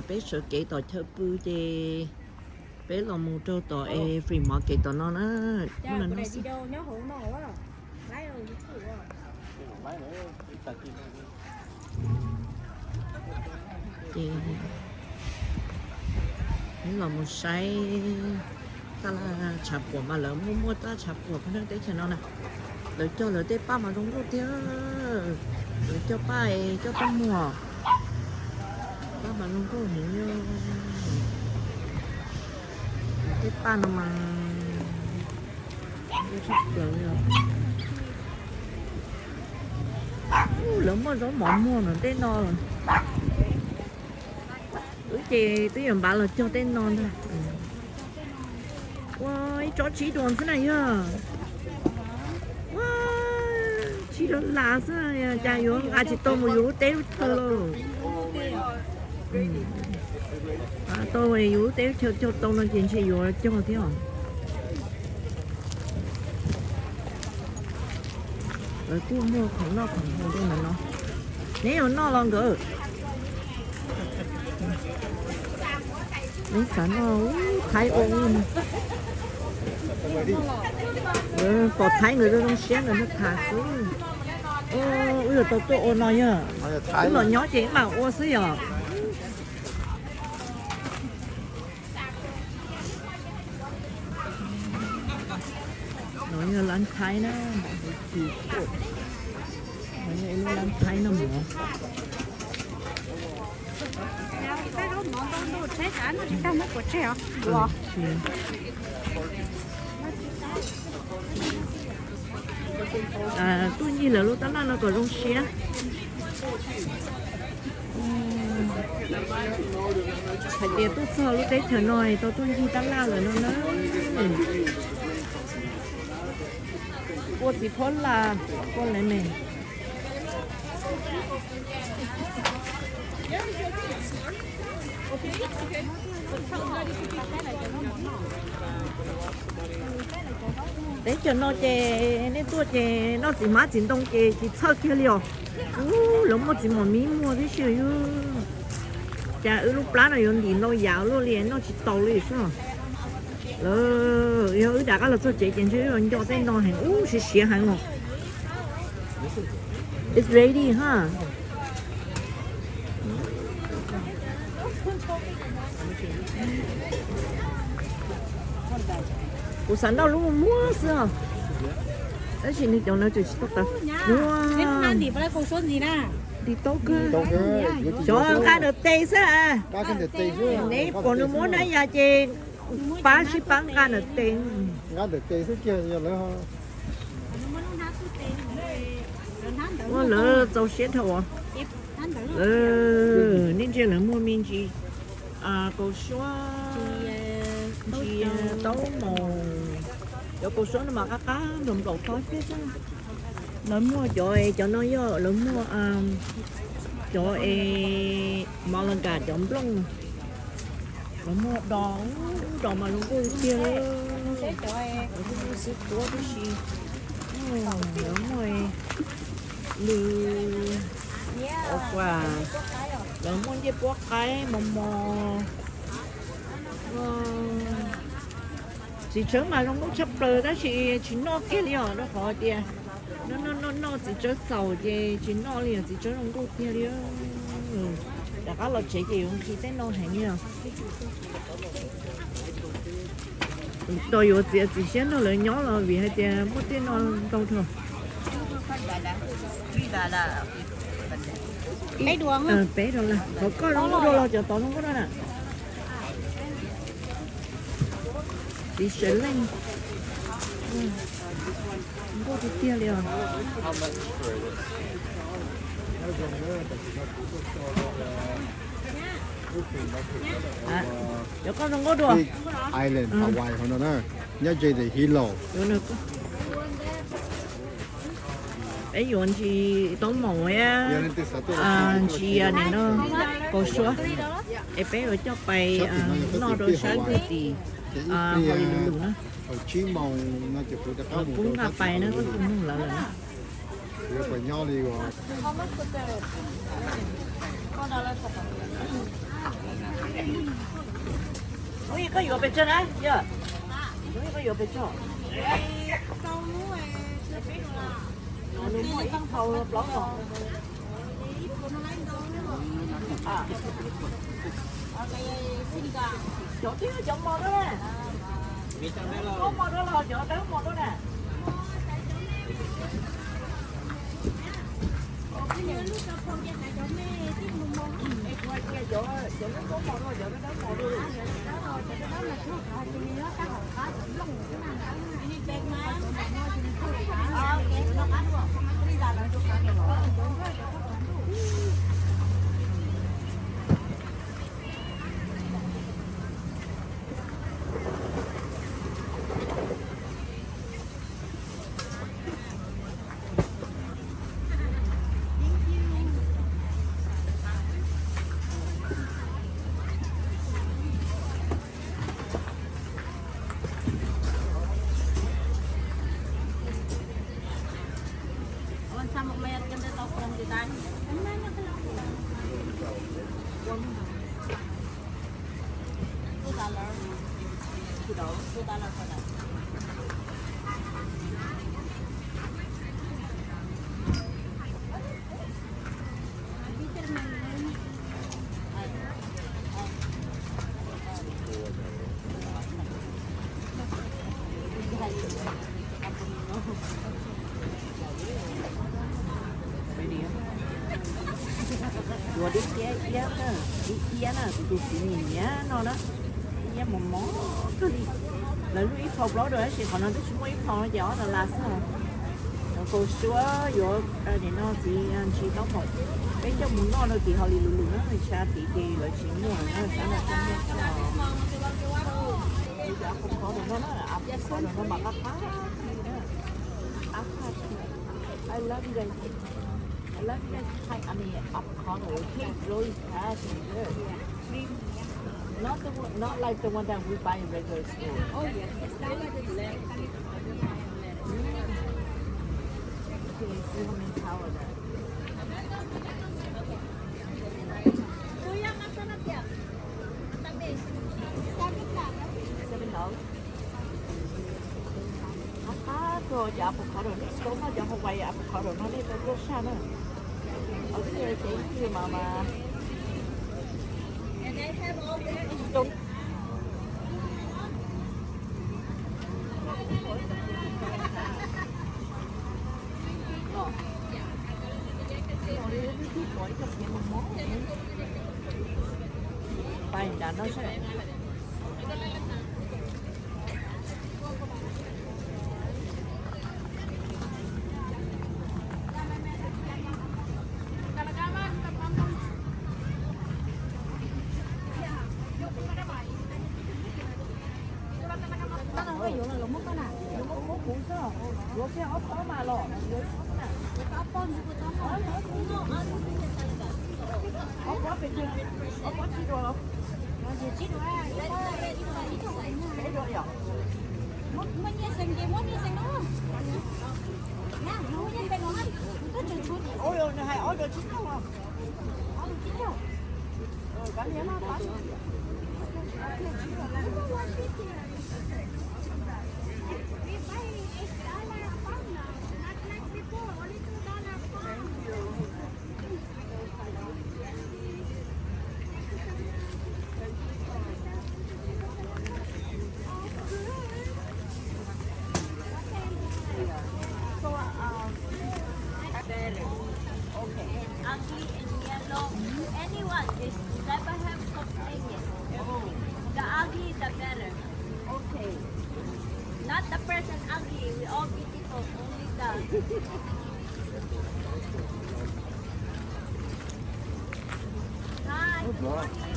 bé sợ kể tỏi thơ bư thì bé là một trâu tỏi free market tỏi nó Chà, nó cái gì đâu nhớ hổ nổ á. Lái rồi chứ chủ à. thì là một sai ta là chạp của mà lỡ mua ta chạp của cái đấy cho nó nè để cho lỡ tết ba mà đúng rồi thế để cho ba ấy cho ba mùa ba mà đúng rồi như tết ba nó mà rất lớn rồi lỡ mà gió mỏng mua nó tết no rồi chị tôi dùng bảo là cho tên non thôi. Wow, chó chỉ đồn thế này à? Wow, chỉ đồn là thế này à? Chả yếu, à chỉ tôi một yếu téo thôi rồi. Tôi một yếu téo cho tôi nó chuyện gì yếu cho thế à? Rồi cô mua khổng nó đây mà nó. Nếu nó lòng gỡ. Mấy sản nó thái ôn có thái người ta không xé người nó thả xuống ôi giờ tôi ôn nói nhá cái là nhỏ chị mà ôn xí à nói như lăn thái nó nói như lăn thái nó mỏ Cái đó nó đâu chết án nó chỉ đang mất của trẻ à? Wow. Tuy nhiên là lúc đó nó còn rong xé phải để tôi sợ lúc đấy chờ nói tôi đi tao la rồi nó cô chỉ thốn là cô lấy mình đấy cho nó chè nên tôi chè nó chỉ má chỉ đông chè chỉ sau kia liều lắm mà chỉ mà mí mua thế chứ chả lúc lá này dùng gì nó dạo luôn liền nó chỉ tàu liền sao yêu đã cái là tôi chè chè chứ rồi cho tên nó hàng sẽ xé hàng ngọc it's ready ha ủa sản đâu lúc mà mua sao đấy chị đi chỗ nào chị tốt ta Wow. Đi vào đây cô số gì nè? đi tốt cơ chỗ cá được tê sao cá được tê chứ nếu còn nó muốn đấy giờ chị bán ship bán cá được tê cá được tê thế kia giờ nữa ha lỡ dầu xếp thôi nên chị là mua miếng gì cô xóa chị tấu màu chỗ cô số nó mà cá đùm cầu khói hết á nó mua cho nó vô nó mua chỗ mà lần cả chỗ lông nó mua đòn mà nó có kia nó xếp của cái gì nó mua lư quả nó mua cái bó cái mò chỉ chớ mà không chấp lời đó chỉ nó kia liền nó khó tiền nó chỉ chớ giàu chỉ nó liền chỉ chớ không có tiền liền đã có là chỉ dùng khi tên nó hành nhiều tôi有只先到人鸟了，为还点没点那高头。Bé đuông á. Bé rồi là, có nó có đồ cho tao nó có đó nè. Đi sửa lên. Có cái kia liền. Cho con không có đồ. Island Hawaii hồi đó nè, nhớ chơi thì Hilo. Ấy dùng chị tóm mồi á, chị này nó có số, em bé rồi cho bài nó đồ sáng cái gì, hồi lulu nữa, cũng là bài nó cũng không lạ lạ. Bài nhỏ đi rồi. Ủa có vừa bịch cho đấy, giờ. Ủa có vừa bịch cho. Nó mới tăng thầu lắm rồi. À. Chỗ tí nó chọn mò đó nè. Có mò đó là chỗ tới mò đó nè. Chỗ nó có mò đó, chỗ nó tới mò đó. Dua di kia na, di kia na, tu sininya no na, dia memo kali. Lalu ipau lo dah sih, kalau nanti semua ipau jauh dah lasa. Cô xua vô để nó chỉ chỉ tao một cái trong muốn nó thì họ đi lulu nó thì xa thì lợi chuyện mua nó sẽ là trong nhà cái giờ không có được nó là áp có được nó mà áp I love you guys. I love you guys. Hi, I mean avocado. It's really tasty, good. Not like the one that we buy in regular store. Oh yes, it's not like the lamb. Okay, see how many power that. Kuya, masarap yan. Tabi. $7. Avocado, the avocado. Let's go now. The Hawaii avocado. Nó đi tới Rosa nữa. Okay, thank you, Mama. And I have all the Don't. Bay đã nó sẽ 이렇게 엎어 말어. 엎어 배추. 엎어 치료. 배줘요. ôi này hai ôi rồi chín đâu không? Cả nhà nó bán. ugly and yellow. Anyone is never have complaints. The ugly, the better. Okay. Not the person ugly. We all beautiful. Only the. Hi. Good morning.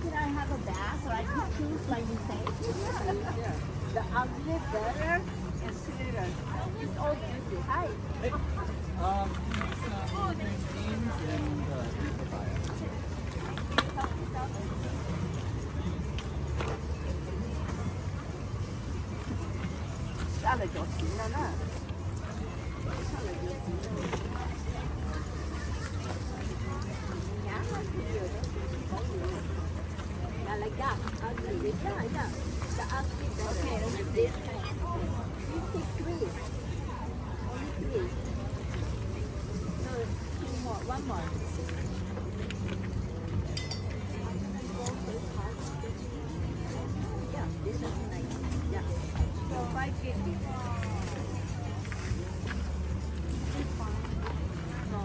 Can I have a bath or I can choose like you say? ugly better and sweeter. It's all juicy. Hi. Salad dressing na na. Salad dressing na. Yeah, like that. Ugly. Yeah. The ugly better. Okay. This kind. You take three. Only three. No, two more. One more. Yeah, this is nice. Yeah. So 550. No,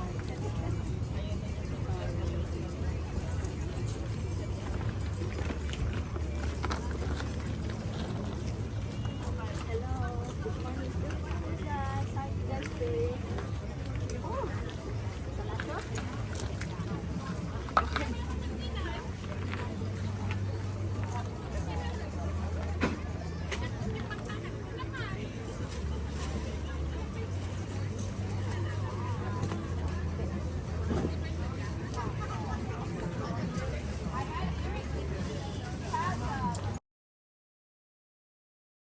hello. Good morning. Good morning, guys. How you guys doing? Oh, salato?